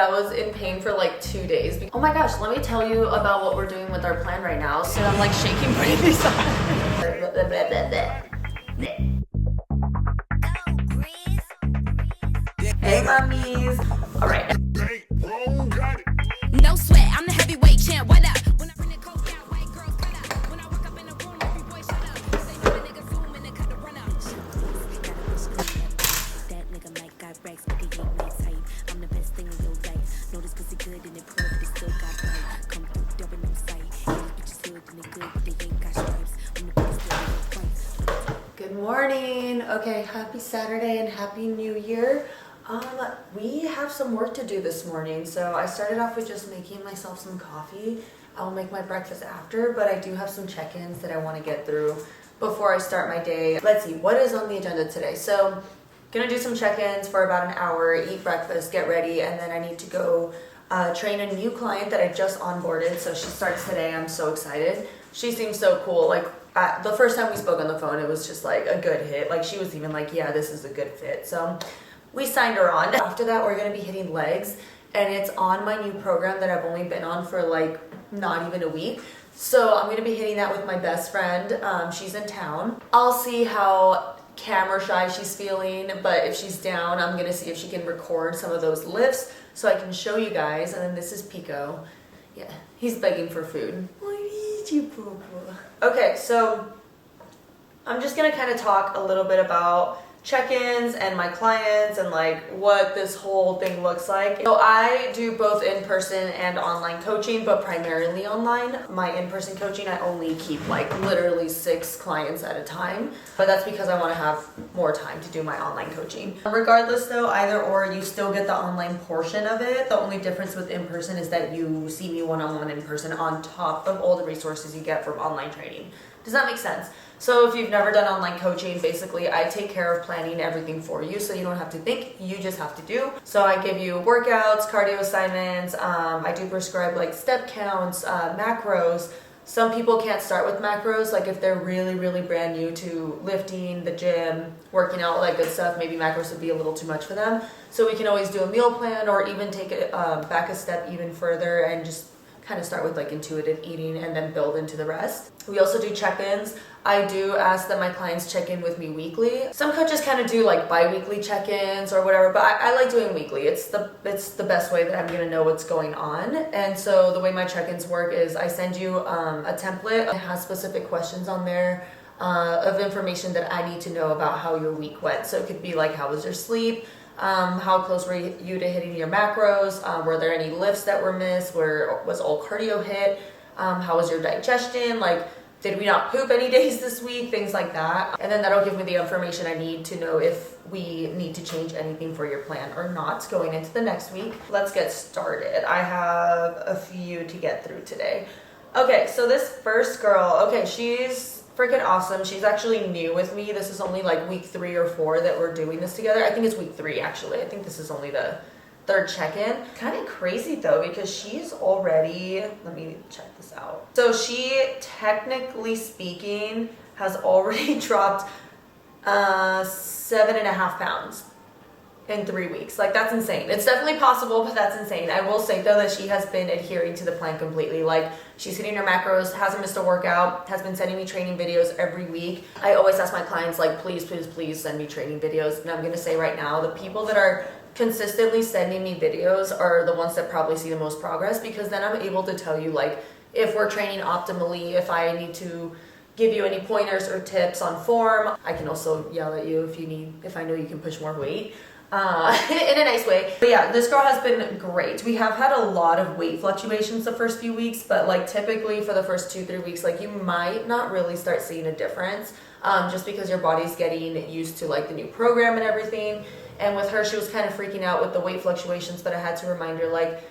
I was in pain for like 2 days. Oh my gosh, let me tell you about what we're doing with our plan right now. So I'm like shaking crazy. Hey mummies. All right. No sweat, I'm the heavyweight champ. What up? When I bring the coke out, white girls cut up. When I walk up in the room, every boy shut up. Say my nigga zoom and then cut the run up. That nigga might got racks, but he ain't my type. I'm the best thing in your life. Know this pussy good and it poor, but it still got right. Come through, double no sight. These bitches good and they good, but they ain't got stripes. I'm the best thing in your life. Good morning. Okay, happy Saturday and happy New Year. We have some work to do this morning, so I started off with just making myself some coffee. I'll make my breakfast after, but I do have some check-ins that I want to get through before I start my day. Let's see, what is on the agenda today? So, gonna do some check-ins for about an hour, eat breakfast, get ready, and then I need to go train a new client that I just onboarded, so she starts today. I'm so excited. She seems so cool. Like, the first time we spoke on the phone, it was just like a good hit. Like, she was even like, yeah, this is a good fit. So we signed her on. After that, we're gonna be hitting legs, and it's on my new program that I've only been on for like not even a week. So I'm gonna be hitting that with my best friend. She's in town. I'll see how camera shy she's feeling, but if she's down, I'm gonna see if she can record some of those lifts so I can show you guys. And then this is Pico. Yeah, he's begging for food. I need you, Poo-Poo. Okay, so I'm just gonna kind of talk a little bit about check-ins and my clients and like what this whole thing looks like. So I do both in-person and online coaching, but primarily online. My in-person coaching, I only keep like literally 6 clients at a time, but that's because I want to have more time to do my online coaching. Regardless though, either or, you still get the online portion of it. The only difference with in-person is that you see me one-on-one in person on top of all the resources you get from online training. Does that make sense? So if you've never done online coaching, basically I take care of planning everything for you, so you don't have to think, you just have to do. So I give you workouts, cardio assignments, I do prescribe like step counts, macros. Some people can't start with macros, like if they're really brand new to lifting, the gym, working out, all that good stuff, maybe macros would be a little too much for them. So we can always do a meal plan, or even take it back a step even further and just kind of start with like intuitive eating and then build into the rest. We also do check-ins. I do ask that my clients check in with me weekly. Some coaches kind of do like bi-weekly check-ins or whatever, but I like doing weekly. It's the best way that I'm gonna know what's going on. And so the way my check-ins work is I send you a template. It has specific questions on there of information that I need to know about how your week went. So it could be like, how was your sleep? How close were you to hitting your macros? Were there any lifts that were missed? Where was all cardio hit? How was your digestion? Like, did we not poop any days this week? Things like that. And then that'll give me the information I need to know if we need to change anything for your plan or not going into the next week. Let's get started. I have a few to get through today. Okay, so this first girl, okay, she's freaking awesome. She's actually new with me. This is only like week 3 or 4 that we're doing this together. I think it's week 3 actually. I think this is only the 3rd check-in. Kind of crazy though, because she's already, let me check this out. So she, technically speaking, has already dropped 7.5 pounds in 3 weeks. Like, that's insane. It's definitely possible, but that's insane. I will say though that she has been adhering to the plan completely. Like, she's hitting her macros, hasn't missed a workout, has been sending me training videos every week. I always ask my clients, like, please send me training videos. And I'm gonna say right now, the people that are consistently sending me videos are the ones that probably see the most progress, because then I'm able to tell you like if we're training optimally, if I need to give you any pointers or tips on form. I can also yell at you if I know you can push more weight in a nice way. But yeah, this girl has been great. We have had a lot of weight fluctuations the first few weeks, but like typically for the first 2-3 weeks, like you might not really start seeing a difference just because your body's getting used to like the new program and everything. And with her, she was kind of freaking out with the weight fluctuations, but I had to remind her, like,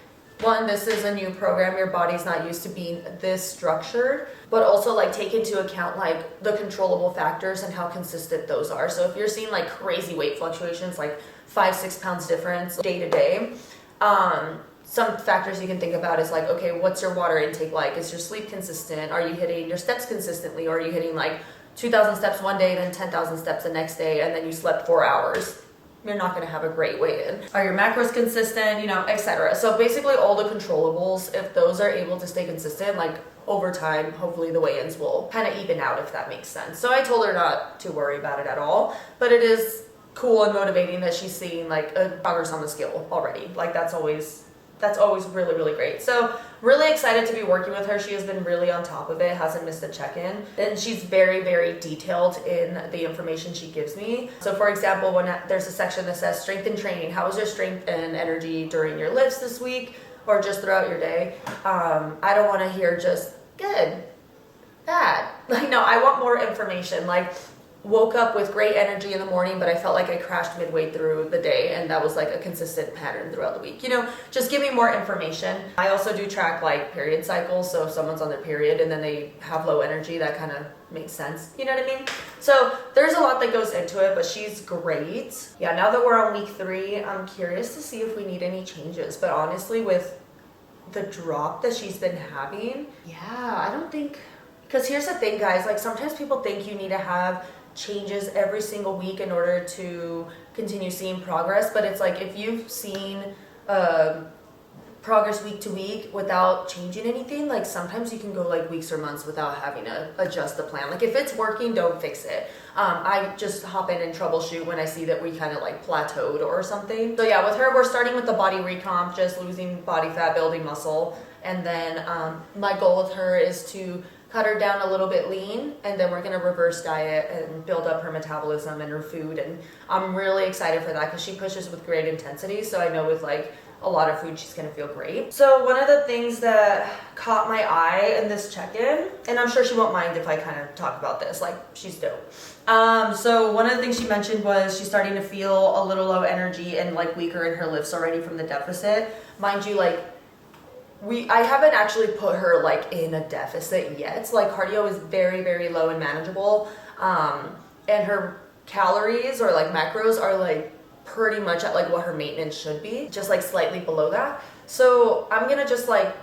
1, this is a new program. Your body's not used to being this structured, but also like take into account like the controllable factors and how consistent those are. So if you're seeing like crazy weight fluctuations, like 5-6 pounds difference day to day, some factors you can think about is like, okay, what's your water intake like? Is your sleep consistent? Are you hitting your steps consistently? Or are you hitting like 2,000 steps one day, then 10,000 steps the next day, and then you slept 4 hours? you're not going to have a great weigh-in. Are your macros consistent, you know, etc. So basically all the controllables, if those are able to stay consistent, like over time, hopefully the weigh-ins will kind of even out, if that makes sense. So I told her not to worry about it at all, but it is cool and motivating that she's seeing like a progress on the scale already. Like that's always really, really great. So really excited to be working with her. She has been really on top of it, hasn't missed a check-in. And she's very, very detailed in the information she gives me. So for example, when there's a section that says strength and training, how was your strength and energy during your lifts this week or just throughout your day? I don't want to hear just good, bad. Like, no, I want more information. Like, woke up with great energy in the morning, but I felt like I crashed midway through the day, and that was like a consistent pattern throughout the week. You know, just give me more information. I also do track like period cycles, so if someone's on their period and then they have low energy, that kind of makes sense. You know what I mean? So there's a lot that goes into it, but she's great. Yeah, now that we're on week 3, I'm curious to see if we need any changes, but honestly, with the drop that she's been having, yeah, I don't think, because here's the thing, guys, like sometimes people think you need to have changes every single week in order to continue seeing progress, but it's like if you've seen progress week to week without changing anything, like sometimes you can go like weeks or months without having to adjust the plan. Like if it's working, don't fix it. I just hop in and troubleshoot when I see that we kind of like plateaued or something. So yeah, with her, we're starting with the body recomp, just losing body fat, building muscle, and then my goal with her is to cut her down a little bit lean, and then we're gonna reverse diet and build up her metabolism and her food. And I'm really excited for that because she pushes with great intensity. So I know with like a lot of food, she's gonna feel great. So one of the things that caught my eye in this check-in, and I'm sure she won't mind if I kind of talk about this, like she's dope. So one of the things she mentioned was she's starting to feel a little low energy and like weaker in her lifts already from the deficit. Mind you, like I haven't actually put her like in a deficit yet. Like cardio is very, very low and manageable. And her calories or like macros are like pretty much at like what her maintenance should be, just like slightly below that. So I'm gonna just like,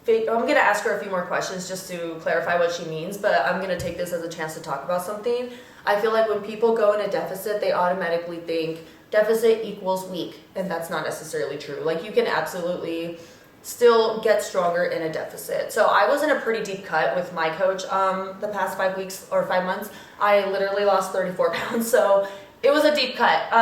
I'm gonna ask her a few more questions just to clarify what she means, but I'm gonna take this as a chance to talk about something. I feel like when people go in a deficit, they automatically think deficit equals weak, and that's not necessarily true. Like you can absolutely still get stronger in a deficit. So I was in a pretty deep cut with my coach the past 5 weeks or 5 months. I literally lost 34 pounds, so it was a deep cut.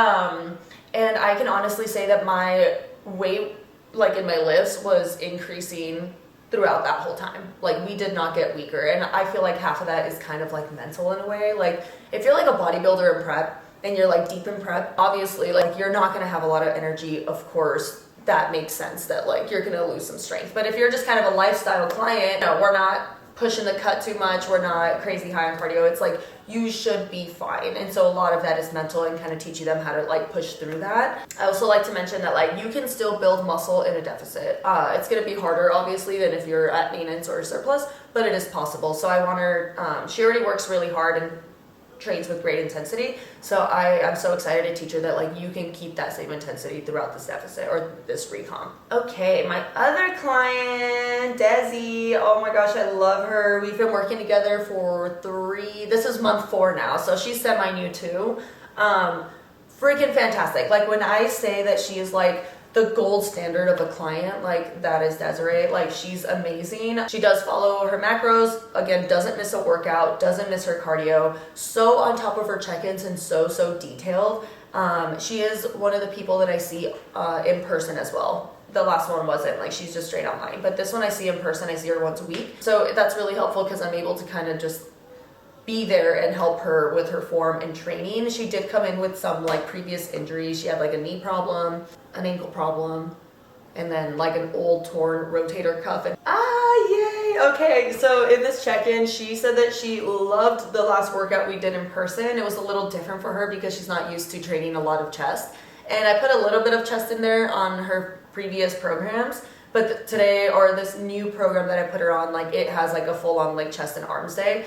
And I can honestly say that my weight, like in my lifts, was increasing throughout that whole time. Like we did not get weaker, and I feel like half of that is kind of like mental in a way. Like if you're like a bodybuilder in prep and you're like deep in prep, obviously like you're not gonna have a lot of energy, of course. That makes sense that like you're gonna lose some strength. But if you're just kind of a lifestyle client, no, we're not pushing the cut too much, we're not crazy high on cardio, it's like you should be fine. And so a lot of that is mental and kind of teaching them how to like push through that. I also like to mention that like you can still build muscle in a deficit. It's gonna be harder obviously than if you're at maintenance or surplus, but it is possible. So I want her, she already works really hard and trains with great intensity, so I'm so excited to teach her that like you can keep that same intensity throughout this deficit or this recomp. Okay, my other client, Desi, oh my gosh, I love her. We've been working together for this is month 4 now, so she's semi-new too. Freaking fantastic. Like when I say that she is like the gold standard of a client, like that is Desiree. Like she's amazing. She does follow her macros, again, doesn't miss a workout, doesn't miss her cardio, so on top of her check-ins and so detailed. She is one of the people that I see in person as well. The last one wasn't, like she's just straight online, but this one I see in person. I see her once a week, so that's really helpful because I'm able to kind of just be there and help her with her form and training. She did come in with some like previous injuries. She had like a knee problem, an ankle problem, and then like an old torn rotator cuff. And yay! Okay, so in this check-in, she said that she loved the last workout we did in person. It was a little different for her because she's not used to training a lot of chest. And I put a little bit of chest in there on her previous programs. But today, or this new program that I put her on, like it has like a full-on like chest and arms day.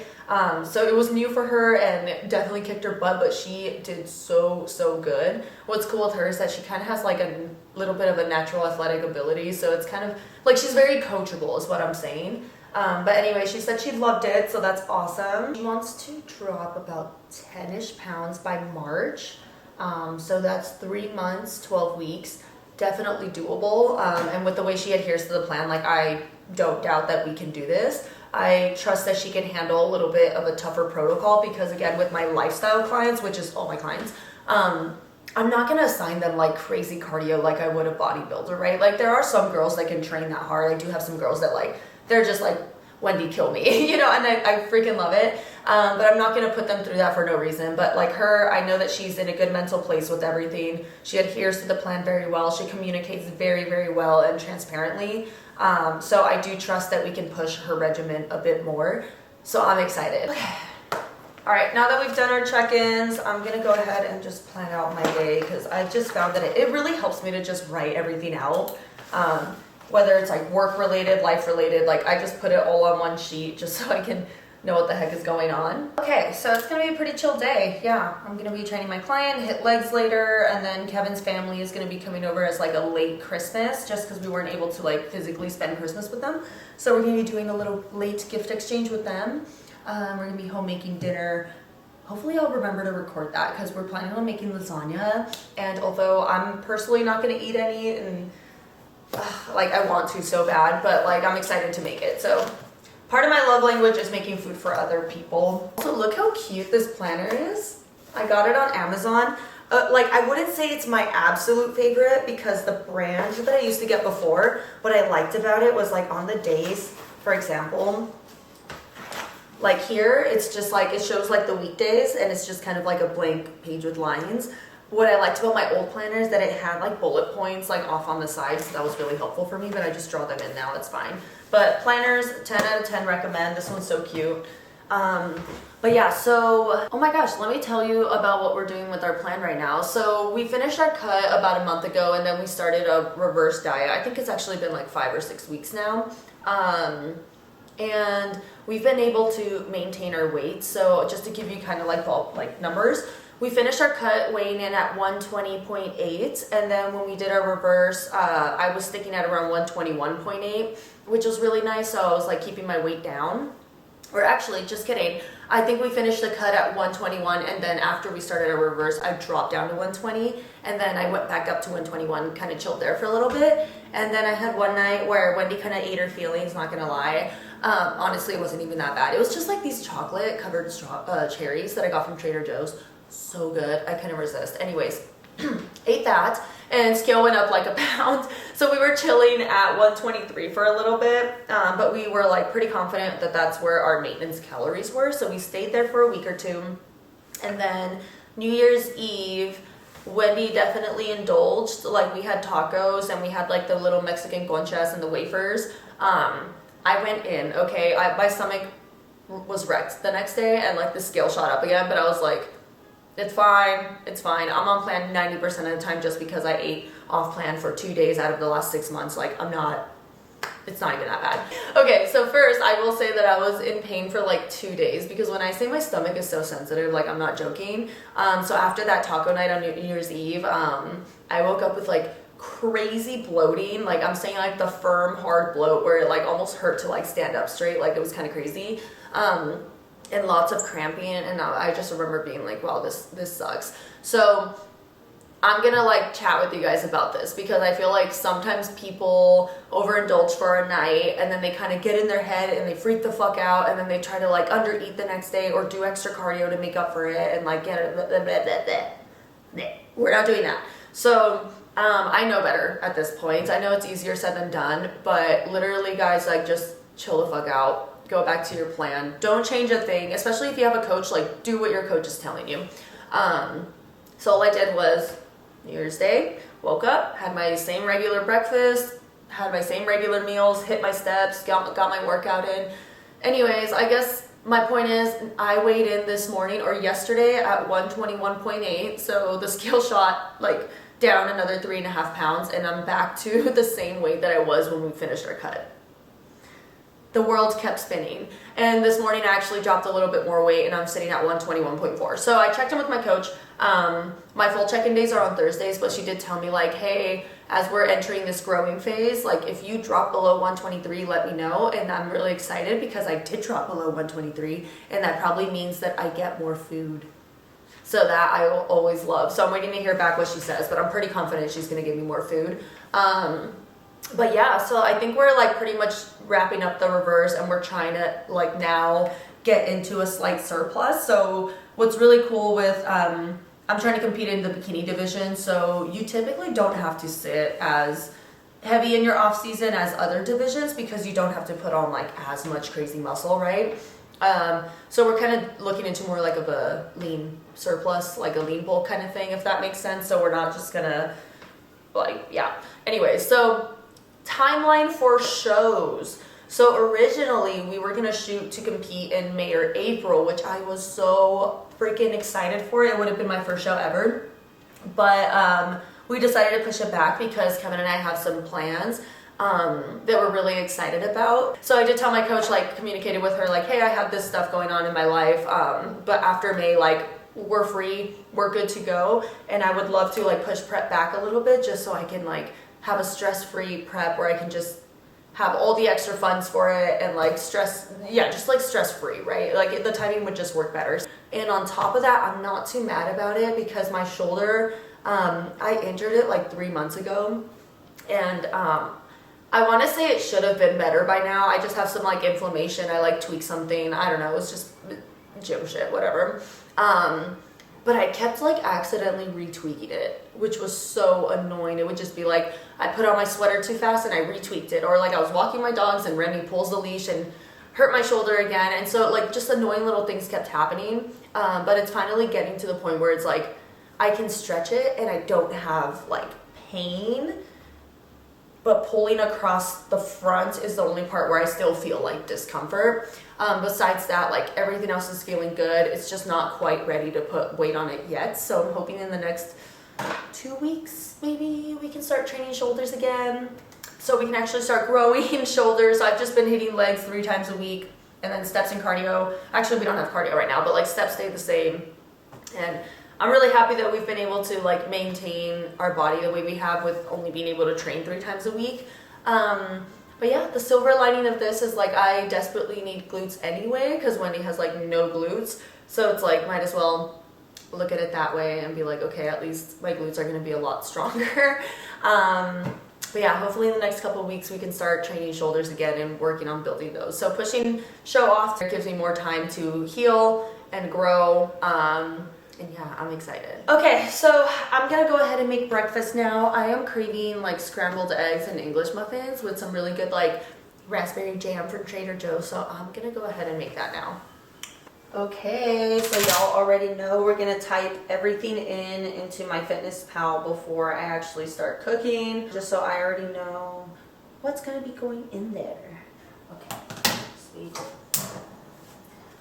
So it was new for her and definitely kicked her butt, but she did so good. What's cool with her is that she kind of has like a little bit of a natural athletic ability. So it's kind of like she's very coachable is what I'm saying. But anyway, she said she loved it, so that's awesome. She wants to drop about 10-ish pounds by March. So that's 3 months, 12 weeks. Definitely doable. And with the way she adheres to the plan, like I don't doubt that we can do this. I trust that she can handle a little bit of a tougher protocol because again, with my lifestyle clients, which is all my clients, I'm not gonna assign them like crazy cardio like I would a bodybuilder, right? Like there are some girls that can train that hard. I do have some girls that like, they're just like, Wendy, kill me, you know, and I freaking love it. But I'm not gonna put them through that for no reason. But like her, I know that she's in a good mental place with everything. She adheres to the plan very well. She communicates very, very well and transparently. So I do trust that we can push her regimen a bit more. So I'm excited. Okay. All right, now that we've done our check-ins, I'm gonna go ahead and just plan out my day because I just found that it really helps me to just write everything out. Whether it's like work related, life related, like I just put it all on one sheet just so I can know what the heck is going on. Okay, so it's gonna be a pretty chill day. Yeah, I'm gonna be training my client, hit legs later, and then Kevin's family is gonna be coming over as like a late Christmas just because we weren't able to like physically spend Christmas with them. So we're gonna be doing a little late gift exchange with them. We're gonna be home making dinner. Hopefully I'll remember to record that because we're planning on making lasagna. And although I'm personally not gonna eat any and like I want to so bad, but like I'm excited to make it. So part of my love language is making food for other people. Also, look how cute this planner is. I got it on Amazon. Like I wouldn't say it's my absolute favorite because the brand that I used to get before, what I liked about it was like on the days, for example, like here, it's just like, it shows like the weekdays and it's just kind of like a blank page with lines. What I liked about my old planner is that it had like bullet points like off on the side, so that was really helpful for me, but I just draw them in now, it's fine. But planners, 10 out of 10 recommend. This one's so cute. But yeah, so, oh my gosh, let me tell you about what we're doing with our plan right now. So we finished our cut about a month ago and then we started a reverse diet. I think it's actually been like 5 or 6 weeks now. And we've been able to maintain our weight. So just to give you kind of like numbers, we finished our cut weighing in at 120.8, and then when we did our reverse, I was sticking at around 121.8, which was really nice, so I was like keeping my weight down. Or actually, just kidding, I think we finished the cut at 121, and then after we started our reverse, I dropped down to 120, and then I went back up to 121, kind of chilled there for a little bit, and then I had one night where Wendy kind of ate her feelings, not gonna lie. Honestly, it wasn't even that bad. It was just like these chocolate covered cherries that I got from Trader Joe's. So good, I couldn't resist. Anyways, ate that and scale went up like a pound. So we were chilling at 123 for a little bit, but we were like pretty confident that that's where our maintenance calories were. So we stayed there for a week or two. And then New Year's Eve, Wendy definitely indulged. Like we had tacos and we had like the little Mexican conchas and the wafers. I went in, okay, my stomach was wrecked the next day and like the scale shot up again, but I was like, it's fine. I'm on plan 90% of the time just because I ate off plan for 2 days out of the last 6 months. Like it's not even that bad. Okay, so first I will say that I was in pain for like 2 days because when I say my stomach is so sensitive, like I'm not joking. So after that taco night on New Year's Eve, I woke up with like crazy bloating. Like I'm saying like the firm, hard bloat where it like almost hurt to like stand up straight. Like it was kind of crazy. And lots of cramping, and I just remember being like, wow, this sucks. So I'm gonna like chat with you guys about this because I feel like sometimes people overindulge for a night and then they kind of get in their head and they freak the fuck out and then they try to like undereat the next day or do extra cardio to make up for it and like get it. Blah, blah, blah, blah, blah. We're not doing that. So I know better at this point. I know it's easier said than done, but literally guys, like just chill the fuck out. Go back to your plan. Don't change a thing, especially if you have a coach, like do what your coach is telling you. So all I did was New Year's Day, woke up, had my same regular breakfast, had my same regular meals, hit my steps, got my workout in. Anyways, I guess my point is I weighed in this morning or yesterday at 121.8. So the scale shot like down another 3.5 pounds and I'm back to the same weight that I was when we finished our cut. The world kept spinning. And this morning I actually dropped a little bit more weight and I'm sitting at 121.4. So I checked in with my coach. My full check-in days are on Thursdays, but she did tell me like, hey, as we're entering this growing phase, like if you drop below 123, let me know. And I'm really excited because I did drop below 123 and that probably means that I get more food. So that I will always love. So I'm waiting to hear back what she says, but I'm pretty confident she's gonna give me more food. But yeah, so I think we're like pretty much wrapping up the reverse, and we're trying to like now get into a slight surplus. So what's really cool with, I'm trying to compete in the bikini division. So you typically don't have to sit as heavy in your off season as other divisions because you don't have to put on like as much crazy muscle, right? So we're kind of looking into more like of a lean surplus, like a lean bulk kind of thing, if that makes sense. So we're not just gonna like, yeah. Anyway, so timeline for shows. So originally we were gonna shoot to compete in May or April, which I was so freaking excited for. It would have been my first show ever. But we decided to push it back because Kevin and I have some plans that we're really excited about. So I did tell my coach, like communicated with her like, hey, I have this stuff going on in my life, but after May, like we're free, we're good to go, and I would love to like push prep back a little bit just so I can like have a stress-free prep where I can just have all the extra funds for it and like just like stress-free, right? Like the timing would just work better. And on top of that, I'm not too mad about it because my shoulder, I injured it like 3 months ago, and I want to say it should have been better by now. I just have some like inflammation. I like tweaked something. I don't know. It's just gym shit, whatever. But I kept like accidentally retweaking it, which was so annoying. It would just be like, I put on my sweater too fast and I retweaked it. Or like I was walking my dogs and Remy pulls the leash and hurt my shoulder again. And so like just annoying little things kept happening. But it's finally getting to the point where it's like, I can stretch it and I don't have like pain. But pulling across the front is the only part where I still feel like discomfort. Besides that, like everything else is feeling good. It's just not quite ready to put weight on it yet. So I'm hoping in the next 2 weeks, maybe we can start training shoulders again. So we can actually start growing shoulders. I've just been hitting legs 3 times a week and then steps and cardio. Actually, we don't have cardio right now, but like steps stay the same. And I'm really happy that we've been able to like maintain our body the way we have with only being able to train 3 times a week. But yeah, the silver lining of this is like I desperately need glutes anyway because Wendy has like no glutes. So it's like might as well look at it that way and be like, okay, at least my glutes are going to be a lot stronger. But yeah, hopefully in the next couple of weeks we can start training shoulders again and working on building those. So pushing show off gives me more time to heal and grow. And yeah, I'm excited. Okay, so I'm gonna go ahead and make breakfast now. I am craving like scrambled eggs and English muffins with some really good like raspberry jam from Trader Joe's. So I'm gonna go ahead and make that now. Okay, so y'all already know we're gonna type everything into my MyFitnessPal before I actually start cooking, just so I already know what's gonna be going in there. Okay, sweet.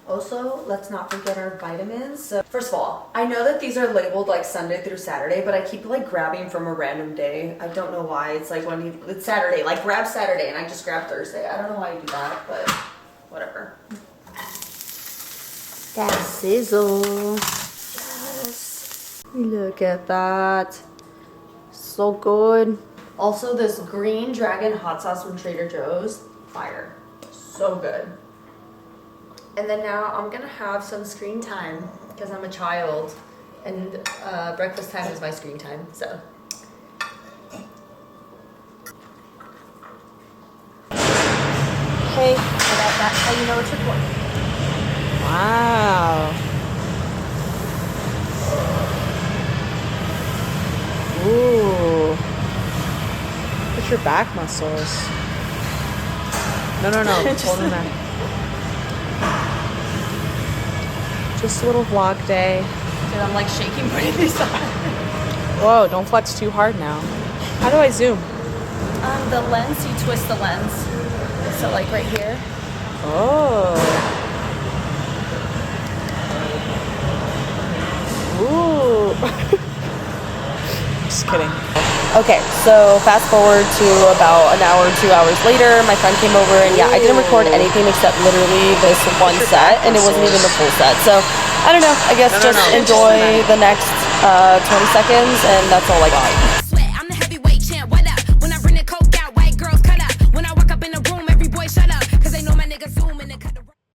Also, let's not forget our vitamins. So, first of all, I know that these are labeled like Sunday through Saturday, but I keep like grabbing from a random day. I don't know why. It's like it's Saturday, like grab Saturday, and I just grab Thursday. I don't know why I do that, but whatever. That sizzle. Yes. Look at that. So good. Also, this green dragon hot sauce from Trader Joe's. Fire. So good. And then now I'm gonna have some screen time because I'm a child and breakfast time is my screen time, so. Hey, that's how you know it's recording. Wow. Ooh. Look at your back muscles. No. Hold them back. Just a little vlog day. Dude, I'm like shaking pretty this time. Whoa, don't flex too hard now. How do I zoom? The lens, you twist the lens. So like right here. Oh. Ooh. Just kidding. Okay, so fast forward to about an hour, 2 hours later, my friend came over and yeah, I didn't record anything except literally this one set and it wasn't even the full set. So, I don't know, I guess enjoy the next 20 seconds and that's all I got.